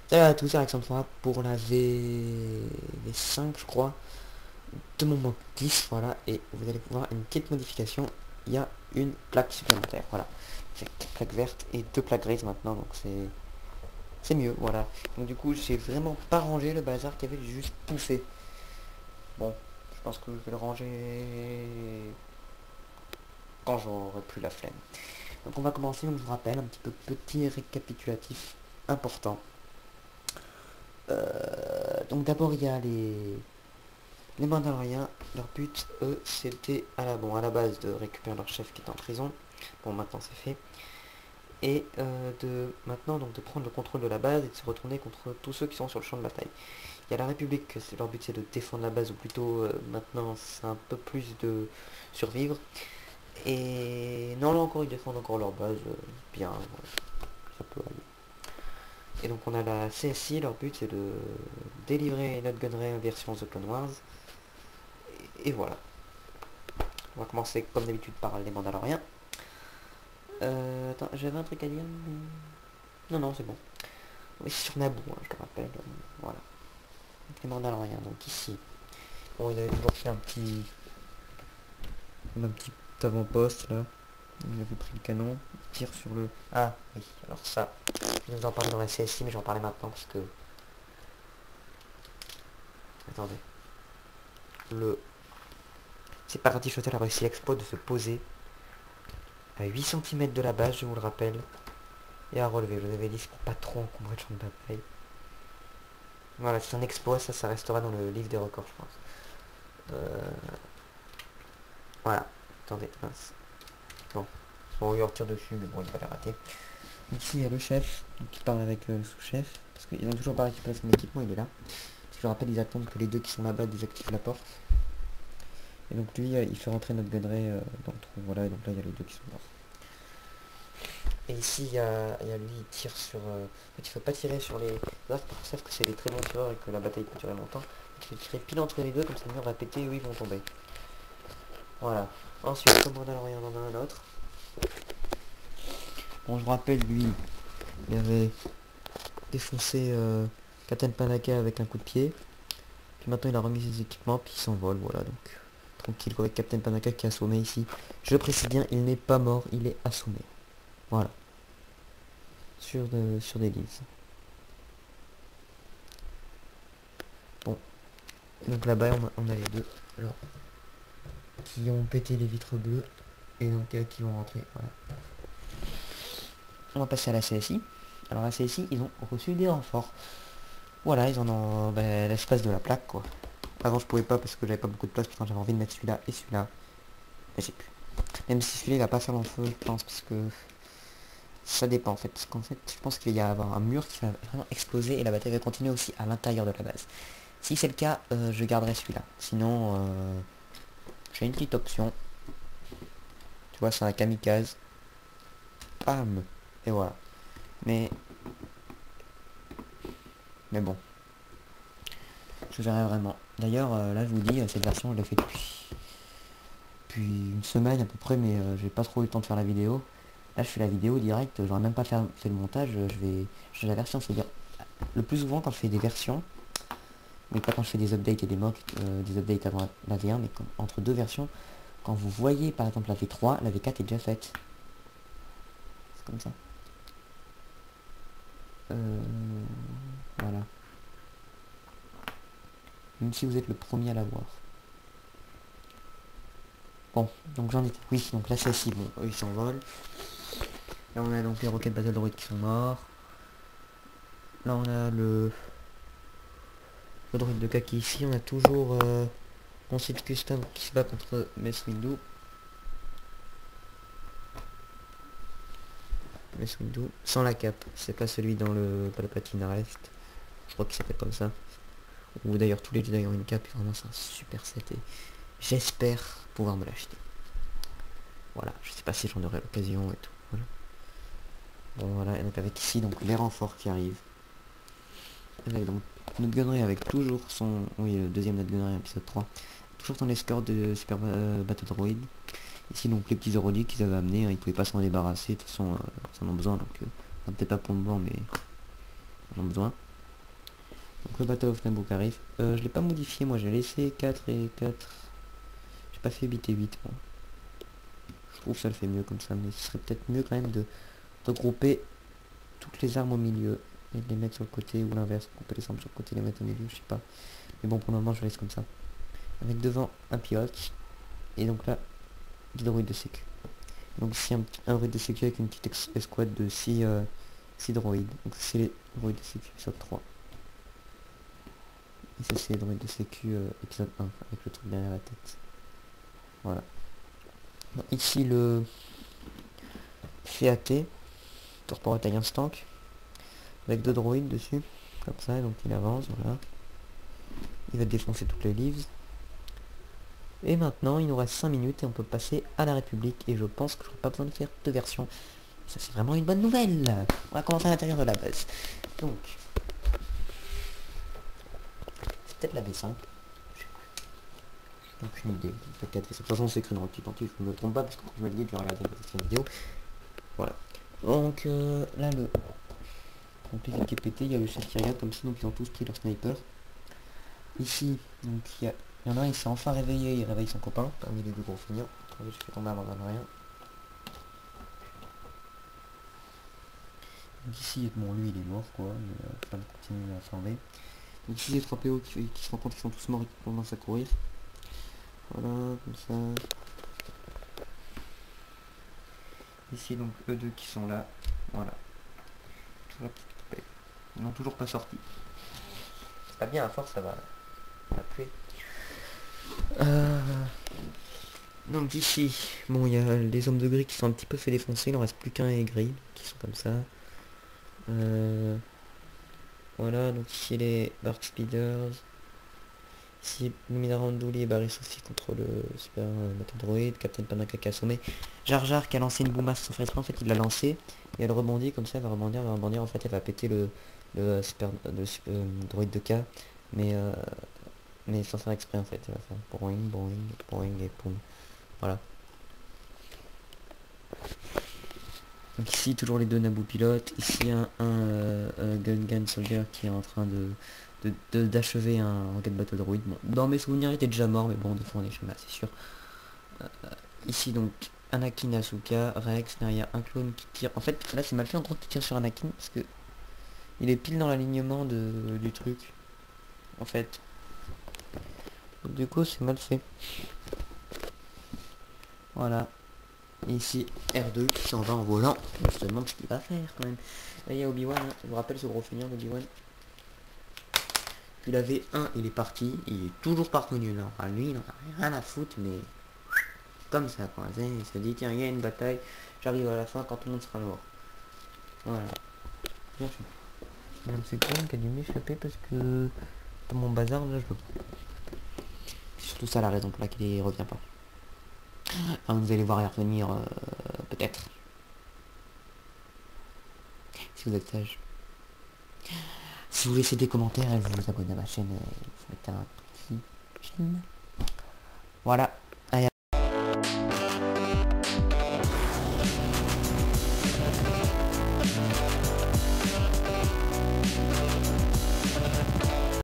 Salut à tous, Alexandre Fora pour la V5 je crois de mon Mach 10, voilà, et vous allez voir une petite modification, il y a une plaque supplémentaire, voilà, j'ai 4 plaques vertes et 2 plaques grises maintenant, donc c'est mieux, voilà. Donc du coup j'ai vraiment pas rangé le bazar qui avait juste poussé. Bon, je pense que je vais le ranger quand j'aurai plus la flemme. Donc on va commencer, donc je vous rappelle un petit peu petit récapitulatif important. Donc d'abord il y a les Mandaloriens, leur but, eux, c'était à la base de récupérer leur chef qui est en prison. Bon, maintenant c'est fait. Et de maintenant donc de prendre le contrôle de la base et de se retourner contre tous ceux qui sont sur le champ de bataille. Il y a la République, leur but c'est de défendre la base, ou plutôt maintenant c'est un peu plus de survivre. Et non, là encore ils défendent encore leur base, bien, ouais, ça peut aller. Et donc on a la CSI, leur but c'est de délivrer notre gunnery version The Clone Wars. Et voilà. On va commencer comme d'habitude par les Mandaloriens. Attends, j'avais un truc à dire. Non, non, c'est bon. Oui, c'est sur Naboo, hein, je te rappelle. Voilà. Donc, les Mandaloriens, donc ici. Bon, ils avaient toujours fait un petit avant-poste là. Il avait pris le canon. Il tire sur le. Ah, oui, alors ça. Je vais vous en parler dans la CSI, mais j'en parlais maintenant parce que. Attendez. Le séparatif Shuttle a réussi l'exploit de se poser à 8 cm de la base, je vous le rappelle. Et à relever. Je vous avais dit, c'est pour pas trop encombrer le champ de bataille. Voilà, c'est un exploit, ça restera dans le livre des records, je pense. Euh, voilà, attendez, mince. Bon, bon, il retire dessus, mais bon, il va les rater. Ici, il y a le chef, qui parle avec le sous-chef, parce qu'ils n'ont toujours pas récupéré son équipement, il est là. Je vous rappelle, ils attendent que les deux qui sont là-bas désactivent la porte. Et donc lui, il fait rentrer notre gunnery dans le trou, voilà, et donc là, il y a les deux qui sont morts. Et ici, il y a lui, il tire sur... en fait, il ne faut pas tirer sur les arcs, parce qu'ils savent que c'est des très bons tireurs et que la bataille peut durer longtemps. Il faut tirer pile entre les deux, comme ça le mur va péter et eux, ils vont tomber. Voilà. Ensuite, comme Mandalorian, on en a un autre. Bon, je vous rappelle, lui, il avait défoncé Captain Panaka avec un coup de pied. Puis maintenant, il a remis ses équipements, puis il s'envole, voilà, donc tranquille, avec Captain Panaka qui est assommé ici. Je précise bien, il n'est pas mort, il est assommé. Voilà. Sur des livres. Bon. Donc là-bas, on a les deux. Alors, qui ont pété les vitres bleues. Et donc, qui vont rentrer, voilà. On va passer à la CSI. Alors, la CSI, ils ont reçu des renforts. Voilà, ils en ont l'espace de la plaque, quoi. Avant, je pouvais pas parce que j'avais pas beaucoup de place, pourtant j'avais envie de mettre celui-là et celui-là. Mais j'ai plus. Même si celui-là, il va pas faire long feu, je pense, parce que ça dépend, en fait. Parce qu'en fait, je pense qu'il va y avoir un mur qui va vraiment exploser et la bataille va continuer aussi à l'intérieur de la base. Si c'est le cas, je garderai celui-là. Sinon, j'ai une petite option. Tu vois, c'est un kamikaze. Bam. Et voilà. Mais... Mais bon. Je verrai vraiment. D'ailleurs, là, je vous dis, cette version, je l'ai fait depuis une semaine à peu près, mais j'ai pas trop eu le temps de faire la vidéo. Là, je fais la vidéo direct, j'aurais même pas fait le montage, j'ai la version, c'est-à-dire, le plus souvent quand je fais des versions, mais pas quand je fais des updates et des mocks, des updates avant la V1, mais entre deux versions, quand vous voyez par exemple la V3, la V4 est déjà faite. C'est comme ça. Voilà. Même si vous êtes le premier à la voir. Bon, donc j'en étais. Oui, donc là c'est aussi bon, eux ils s'envolent. Là on a donc les roquettes Battle Droid qui sont morts. Là on a le droïde de Kaki ici, on a toujours mon site custom qui se bat contre Mace Windu. Mace Windu, sans la cape, c'est pas celui dans le Palpatine Arrest. Je crois qu'il s'appelle comme ça. Ou d'ailleurs tous les Jedi ont une cape, et vraiment c'est un super set et j'espère pouvoir me l'acheter. Voilà, je sais pas si j'en aurai l'occasion et tout. Voilà. Bon voilà, et donc avec ici donc les renforts qui arrivent. Avec donc notre gunnery avec toujours son. Oui, le deuxième notre gunnery épisode 3. Toujours son escorte de Super Battle Droid. Ici donc les petits Zorodiques qu'ils avaient amenés, hein, ils pouvaient pas s'en débarrasser, de toute façon ils en ont besoin, donc peut-être pas pour le moment mais ils en ont besoin. Le Battle of Naboo arrive. Je l'ai pas modifié, moi j'ai laissé 4 et 4. J'ai pas fait 8 et 8 moi. Je trouve que ça le fait mieux comme ça, mais ce serait peut-être mieux quand même de regrouper toutes les armes au milieu et de les mettre sur le côté ou l'inverse, couper les armes sur le côté et les mettre au milieu, je sais pas. Mais bon, pour le moment je laisse comme ça. Avec devant un pilote et donc là des droïdes de sécu. Donc ici un droïde de sécu avec une petite escouade de 6 droïdes. Donc c'est les droïdes de sécu épisode 3. Et ça c'est les droïdes de sécu épisode 1 avec le truc derrière la tête. Voilà. Donc, ici le FAT, Torpor Alliance Tank, avec 2 droïdes dessus, comme ça, donc il avance, voilà. Il va défoncer toutes les leaves. Et maintenant, il nous reste 5 minutes et on peut passer à la République. Et je pense que je n'aurai pas besoin de faire 2 versions. Ça, c'est vraiment une bonne nouvelle. On va commencer à l'intérieur de la base. Donc, c'est peut-être la V5. J'ai aucune idée. Peut-être de toute façon, c'est écrit dans le petit entier. Je ne me trompe pas parce que je me le dis, je vais regarder la vidéo. Voilà. Donc, là, donc les LKPT, il y a le chef qui regarde comme ça, donc ils ont tous pris leur sniper. Ici, donc il y en a un, il s'est enfin réveillé, il réveille son copain, parmi les deux gros feignants. Attendez, je fais tomber avant de rien. Donc ici, bon lui il est mort quoi, mais ça continue à former. Donc ici les 3 PO qui se rendent compte qu'ils sont tous morts et qui commencent à courir. Voilà, comme ça. Ici donc eux deux qui sont là, voilà. Ils n'ont toujours pas sorti. C'est pas bien, à force ça va tuer. Donc ici, bon il y a les hommes de gris qui sont un petit peu fait défoncer, il en reste plus qu'un et gris, qui sont comme ça. Voilà, donc ici les Dark Speeders. Ici Lumina Randouli et Barry Sophie contre le Super Metadroid, Captain Panaka qui a assommé. Jar Jar qui a lancé une boomasse sans faire exprès, en fait il l'a lancé et elle rebondit comme ça, elle va rebondir, en fait elle va péter le super droid de K, mais sans faire exprès en fait, elle va faire boing, boing, boing et boum. Voilà. Donc ici toujours les deux Naboo pilotes, ici un Gungan Soldier qui est en train d'achever un Rocket Battle Droid. Bon, dans mes souvenirs il était déjà mort, mais bon des fois on est schéma c'est sûr. Ici donc Anakin, Asuka, Rex, derrière un clone qui tire. En fait là c'est mal fait en gros qui tire sur Anakin parce que il est pile dans l'alignement du truc. En fait. Donc, du coup c'est mal fait. Voilà. Et ici R2 qui s'en va en volant. Je me demande ce qu'il va faire quand même. Là il y a Obi-Wan, hein. Je vous rappelle ce gros feignant d'Obi-Wan. Il avait un, il est parti, il est toujours pas revenu là. Enfin, lui il en a rien à foutre, mais comme ça quoi. Il se dit tiens il y a une bataille, j'arrive à la fin quand tout le monde sera mort. Voilà. Bien fait. Même c'est con qui a dû m'échapper parce que dans mon bazar là je peux pas. C'est surtout ça la raison pour laquelle il revient pas. Enfin, vous allez voir y revenir peut-être. Si vous êtes sage. Si vous laissez des commentaires et vous vous abonnez à ma chaîne, vous mettez un petit j'aime. Voilà.